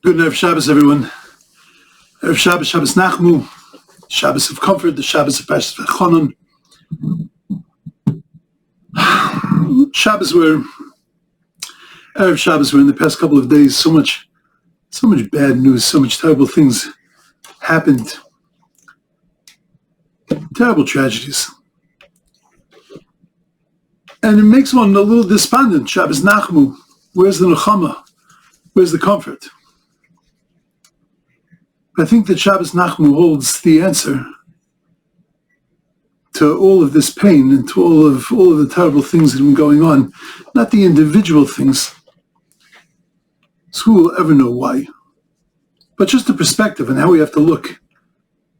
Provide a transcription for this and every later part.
Good Erev Shabbos, everyone. Erev Shabbos, Shabbos Nachamu, Shabbos of comfort, the Shabbos of Parshas Vachonon. Shabbos were Erev Shabbos were in the past couple of days so much bad news, so much terrible things happened. Terrible tragedies. And it makes one a little despondent. Shabbos Nachamu, where's the Nechama? Where's the comfort? I think that Shabbos Nachamu holds the answer to all of this pain and to all of the terrible things that have been going on. Not the individual things. So who will ever know why? But just the perspective and how we have to look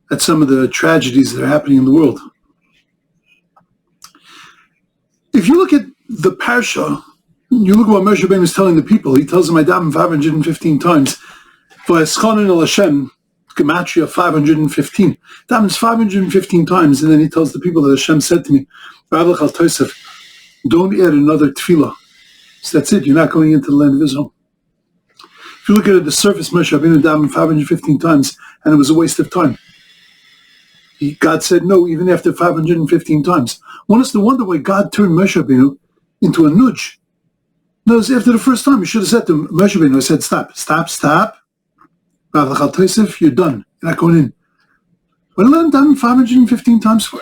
at some of the tragedies that are happening in the world. If you look at the Parsha, you look at what Moshe Rabbeinu is telling the people. He tells them, I daven 515 times. V'eschanan el Hashem, Gematria 515. Davens 515 times, and then he tells the people that Hashem said to me, don't add another tefillah. So that's it, you're not going into the land of Israel. If you look at it, the surface, Moshe Rabbeinu davened 515 times, and it was a waste of time. God said no, even after 515 times. One is to wonder why God turned Moshe Rabbeinu into a nudge. No, after the first time, you should have said to Moshe Rabbeinu, I said, stop. You're done. You're not going in. What did I let him down 515 times for?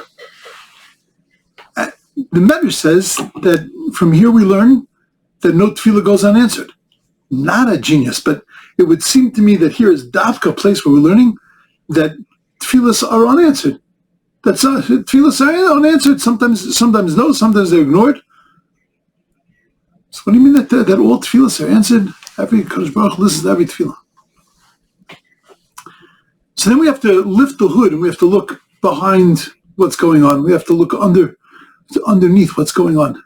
The Medrash says that from here we learn that no tefillah goes unanswered. Not a genius, but it would seem to me that here is Davka, a place where we're learning that tefillahs are unanswered. Tefillahs are unanswered. Sometimes no, sometimes they're ignored. So what do you mean that all tefillahs are answered? Every Kadosh Baruch Hu listens to every tefillah. So then we have to lift the hood and we have to look behind what's going on. We have to look underneath what's going on.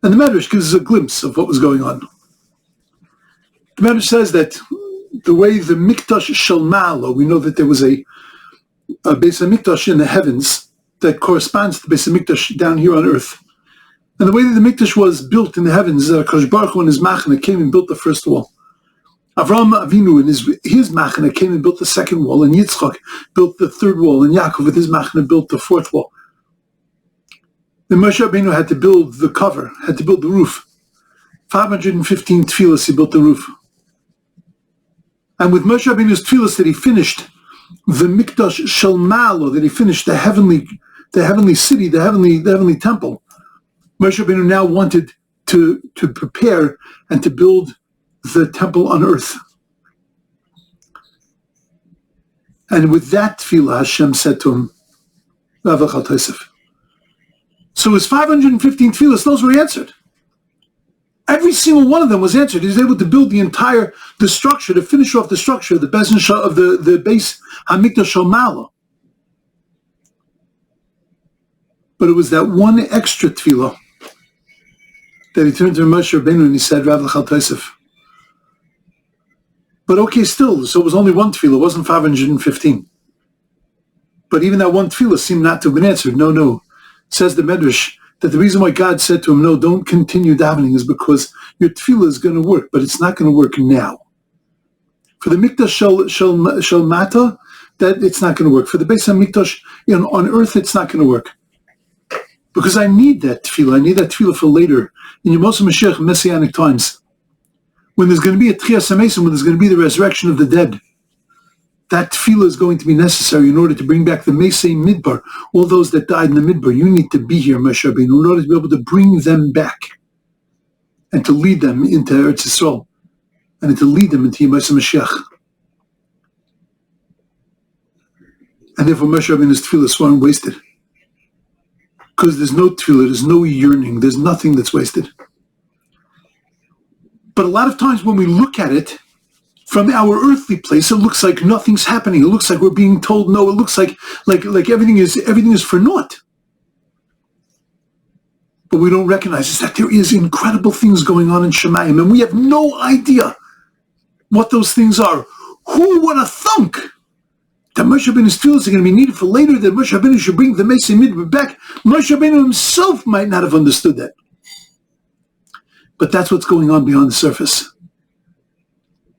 And the Medrash gives us a glimpse of what was going on. The Medrash says that the way the Mikdash Shel Ma'alo, we know that there was a Beis HaMikdash in the heavens that corresponds to the Beis HaMikdash down here on earth. And the way that the Mikdash was built in the heavens is that Kadosh Baruch Hu and his Machane came and built the first wall. Avraham Avinu and his Machane came and built the second wall, and Yitzchak built the third wall, and Yaakov with his Machane built the fourth wall. Then Moshe Rabbeinu had to build the cover, had to build the roof. 515 tefillahs, he built the roof. And with Moshe Rabbeinu's tefillahs that he finished the Mikdash Shel Ma'alo, that he finished the heavenly city, the heavenly temple, Moshe Rabbeinu now wanted to prepare and to build the temple on earth. And with that tefillah, Hashem said to him, so his 515 tefillahs, those were answered. Every single one of them was answered. He was able to build the structure, to finish off the structure, the Beis of the base HaMikdash Shel Ma'alo. But it was that one extra tefillah that he turned to Moshe Rabbeinu and he said, Rav L'chal Tosef. But okay, still, so it was only one tefillah, it wasn't 515. But even that one tefillah seemed not to have been answered. No. Says the Medrash that the reason why God said to him, no, don't continue davening, is because your tefillah is going to work, but it's not going to work now. For the Mikdash Shel Mata, that it's not going to work. For the Beis HaMikdash on earth, it's not going to work. Because I need that tefillah. I need that tefillah for later. In Yemos HaMashiach, Messianic times, when there's going to be a Tchias HaMesim, when there's going to be the resurrection of the dead, that tefillah is going to be necessary in order to bring back the Mesei Midbar, all those that died in the Midbar. You need to be here, Moshe Rabbeinu, in order to be able to bring them back and to lead them into Eretz Yisrael and to lead them into Yemos HaMashiach. And therefore Moshe Rabbeinu's tefillahs weren't wasted. Because there's no tefillah, there's no yearning, there's nothing that's wasted. But a lot of times when we look at it from our earthly place, it looks like nothing's happening. It looks like we're being told no. It looks like everything is for naught. But we don't recognize is that there is incredible things going on in Shemayim, and we have no idea what those things are. Who would have thunk that Moshe Rabbeinu's tefillahs are going to be needed for later, that Moshe Rabbeinu should bring the Mesei Midbar back? Moshe Rabbeinu himself might not have understood that. But that's what's going on beyond the surface.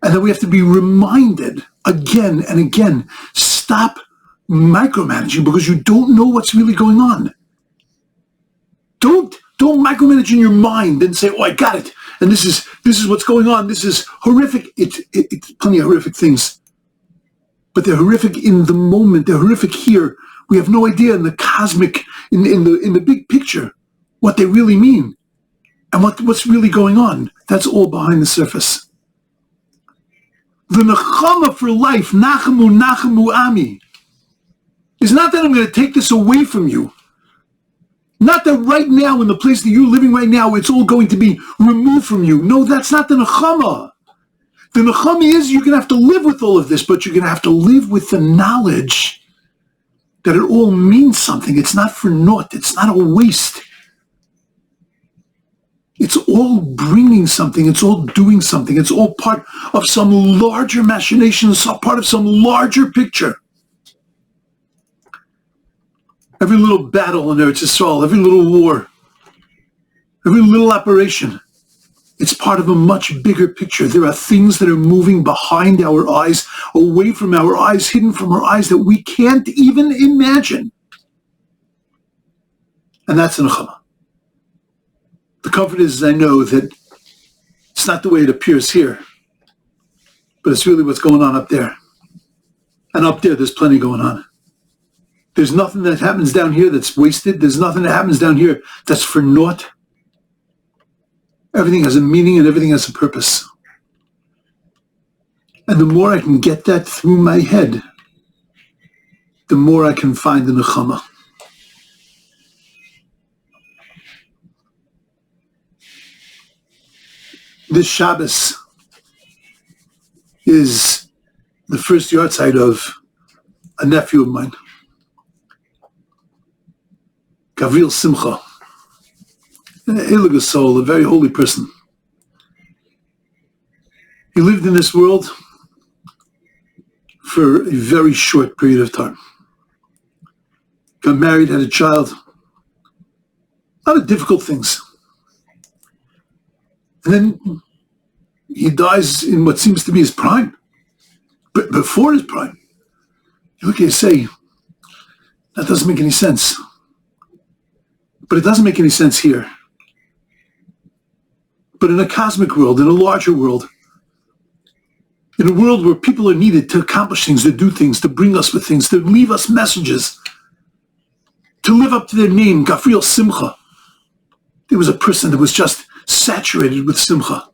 And then we have to be reminded again and again, stop micromanaging because you don't know what's really going on. Don't micromanage in your mind and say, oh, I got it. And this is what's going on. This is horrific. It's plenty of horrific things. But they're horrific in the moment. They're horrific here. We have no idea in the cosmic, in the big picture, what they really mean and what's really going on. That's all behind the surface. The Nechama for life, Nachamu, Nachamu Ami, is not that I'm going to take this away from you. Not that right now, in the place that you're living right now, it's all going to be removed from you. No, that's not the Nechama. The Nechama is you're going to have to live with all of this, but you're going to have to live with the knowledge that it all means something. It's not for naught. It's not a waste. It's all bringing something. It's all doing something. It's all part of some larger machination. It's all part of some larger picture. Every little battle in Eretz Yisrael, every little war, every little operation, it's part of a much bigger picture. There are things that are moving behind our eyes, away from our eyes, hidden from our eyes that we can't even imagine. And that's the Nechama. The comfort is I know that it's not the way it appears here, but it's really what's going on up there. And up there, there's plenty going on. There's nothing that happens down here that's wasted. There's nothing that happens down here that's for naught. Everything has a meaning and everything has a purpose. And the more I can get that through my head, the more I can find the Nechama. This Shabbos is the first yahrzeit of a nephew of mine, Gavril Simcha, an Eilig soul, a very holy person. He lived in this world for a very short period of time. Got married, had a child, a lot of difficult things. And then he dies in what seems to be his prime. But before his prime, you look at it and say, that doesn't make any sense. But it doesn't make any sense here. But in a cosmic world, in a larger world, in a world where people are needed to accomplish things, to do things, to bring us with things, to leave us messages, to live up to their name, Gavril Simcha, there was a person that was just saturated with simcha.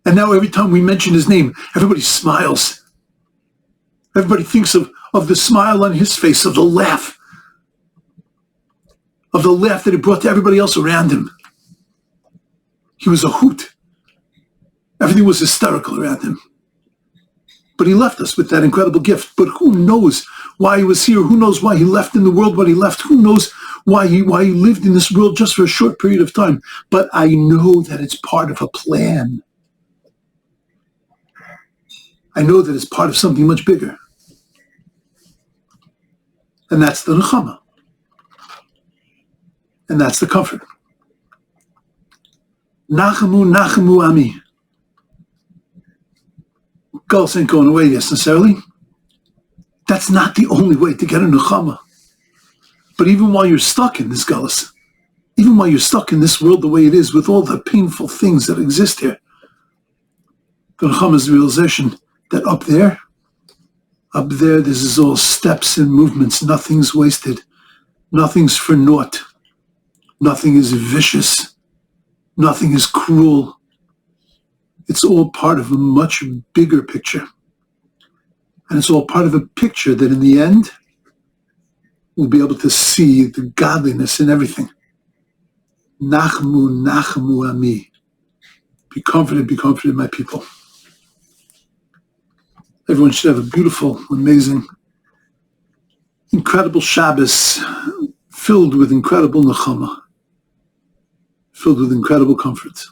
And now every time we mention his name, everybody smiles. Everybody thinks of the smile on his face, of the laugh that he brought to everybody else around him. He was a hoot. Everything was hysterical around him. But he left us with that incredible gift. But who knows why he was here? Who knows why he left in the world what he left? Who knows why he lived in this world just for a short period of time? But I know that it's part of a plan. I know that it's part of something much bigger. And that's the Nechama. And that's the comfort. Nachamu, Nachamu Ami. Gullus ain't going away necessarily. That's not the only way to get a Nechama. But even while you're stuck in this Gullus, even while you're stuck in this world the way it is, with all the painful things that exist here, the Nechama is the realization that up there, this is all steps and movements. Nothing's wasted. Nothing's for naught. Nothing is vicious. Nothing is cruel. It's all part of a much bigger picture. And it's all part of a picture that in the end, we'll be able to see the godliness in everything. Nachamu, Nachamu Ami. Be confident, my people. Everyone should have a beautiful, amazing, incredible Shabbos, filled with incredible Nechama, filled with incredible comfort.